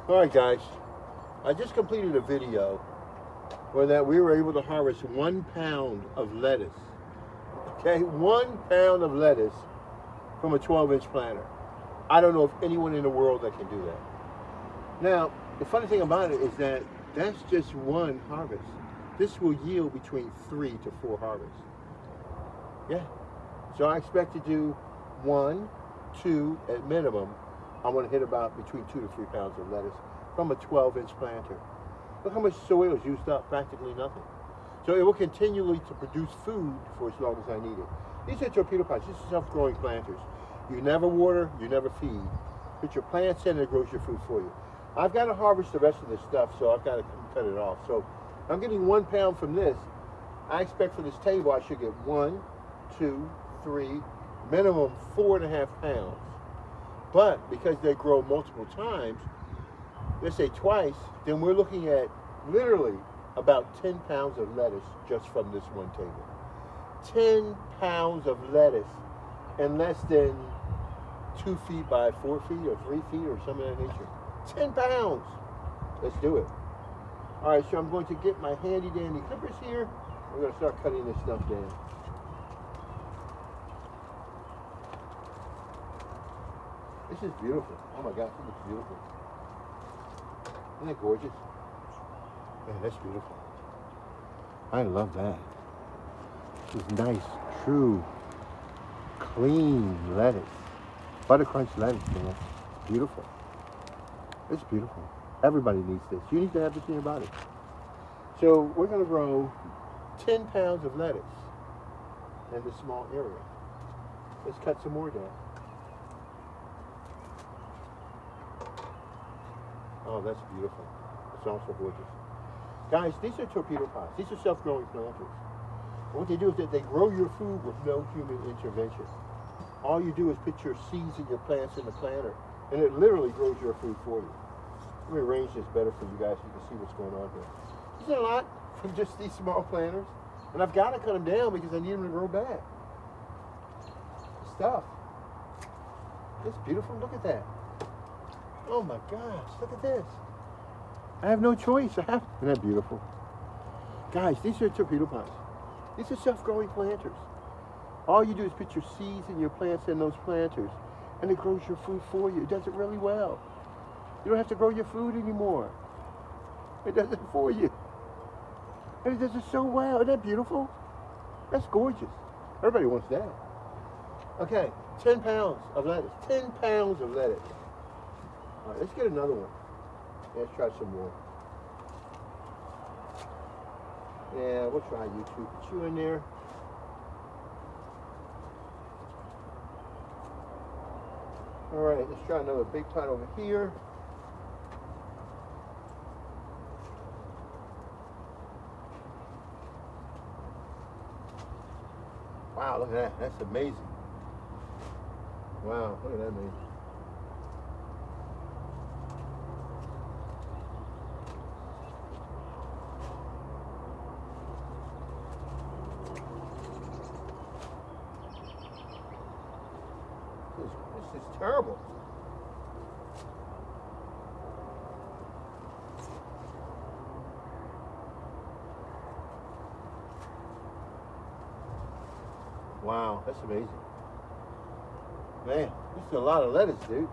Alright guys, I just completed a video where that we were able to harvest 1 pound of lettuce. Okay, 1 pound of lettuce from a 12-inch planter. I don't know of anyone in the world that can do that. Now, the funny thing about it is that that's just one harvest. This will yield between 3 to 4 harvests. Yeah. So I expect to do 1, 2 at minimum. I want to hit about between 2 to 3 pounds of lettuce from a 12-inch planter. Look how much soil is used up, practically nothing. So it will continually to produce food for as long as I need it. These are Torpedopots. These are self-growing planters. You never water, you never feed. Put your plants in and it grows your food for you. I've got to harvest the rest of this stuff, so I've got to cut it off. So I'm getting 1 pound from this. I expect for this table I should get 1, 2, 3, minimum 4.5 pounds. But because they grow multiple times, let's say twice, then we're looking at literally about 10 pounds of lettuce just from this one table. 10 pounds of lettuce in less than 2 feet by 4 feet or 3 feet or something of that nature. 10 pounds. Let's do it. All right, so I'm going to get my handy dandy clippers here. We're going to start cutting this stuff down. This is beautiful. Oh my gosh, it looks beautiful. Isn't that gorgeous? Man, that's beautiful. I love that. This is nice, true, clean lettuce. Butter crunch lettuce, man. Beautiful. It's beautiful. Everybody needs this. You need to have this in your body. So we're going to grow 10 pounds of lettuce in this small area. Let's cut some more down. Oh, that's beautiful. It's also gorgeous. Guys, these are Torpedopots. These are self-growing planters. And what they do is that they grow your food with no human intervention. All you do is put your seeds and your plants in the planter, and it literally grows your food for you. Let me arrange this better for you guys so you can see what's going on here. There's a lot from just these small planters, and I've got to cut them down because I need them to grow back. Stuff. It's beautiful. Look at that. Oh my gosh, look at this. I have no choice. Isn't that beautiful? Guys, these are Torpedopots. These are self-growing planters. All you do is put your seeds and your plants in those planters, and it grows your food for you. It does it really well. You don't have to grow your food anymore. It does it for you. And it does it so well. Isn't that beautiful? That's gorgeous. Everybody wants that. Okay, 10 pounds of lettuce. 10 pounds of lettuce. All right, let's get another one. Let's try some more. Yeah, we'll try you two. Put you in there. All right, let's try another big pot over here. Wow, look at that. That's amazing. Wow, look at that amazing. This is terrible. Wow, that's amazing. Man, this is a lot of lettuce, dude.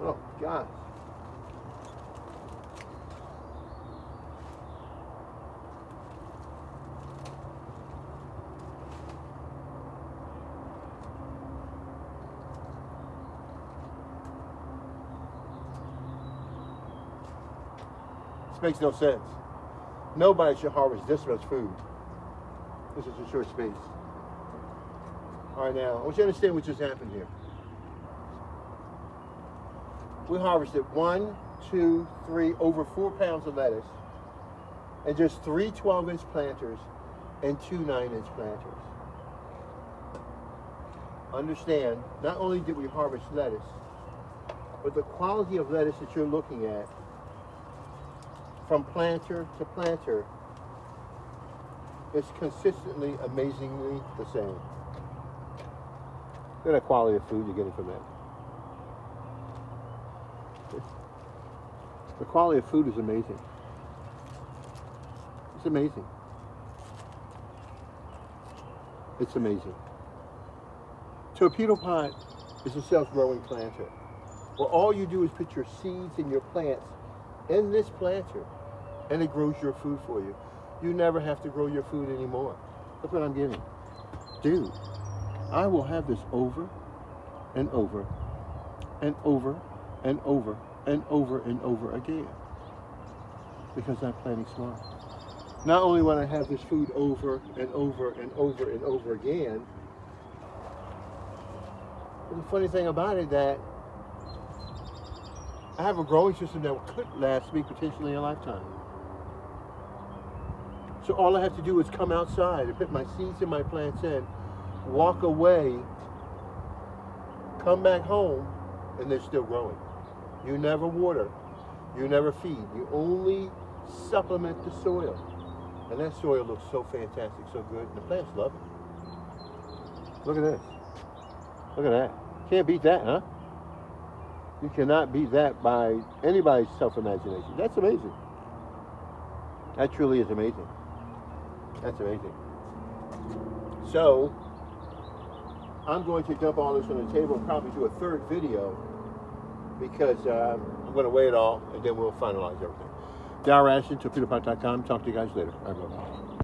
Oh, gosh. This makes no sense. Nobody should harvest this much food. This is a short space. All right, now, I want you to understand what just happened here. We harvested 1, 2, 3, over 4 pounds of lettuce, and just 3 12-inch planters and 2 9-inch planters. Understand, not only did we harvest lettuce, but the quality of lettuce that you're looking at from planter to planter it's consistently, amazingly the same. Look at the quality of food you're getting from that. The quality of food is amazing. It's amazing. It's amazing. Torpedopot is a self-growing planter, where all you do is put your seeds and your plants in this planter, and it grows your food for you. You never have to grow your food anymore. Look what I'm getting. Dude, I will have this over and over and over and over and over and over again, because I'm planting smart. Not only will I have this food over and over and over and over again, but the funny thing about it that I have a growing system that could last me potentially a lifetime. So all I have to do is come outside and put my seeds and my plants in, walk away, come back home, and they're still growing. You never water, you never feed, you only supplement the soil. And that soil looks so fantastic, so good, and the plants love it. Look at this. Look at that. Can't beat that, huh? You cannot beat that by anybody's self-imagination. That's amazing. That truly is amazing. That's amazing. So, I'm going to dump all this on the table and probably do a third video, because I'm going to weigh it all, and then we'll finalize everything. Darrashton, torpedopot.com. Talk to you guys later. All right, bye-bye.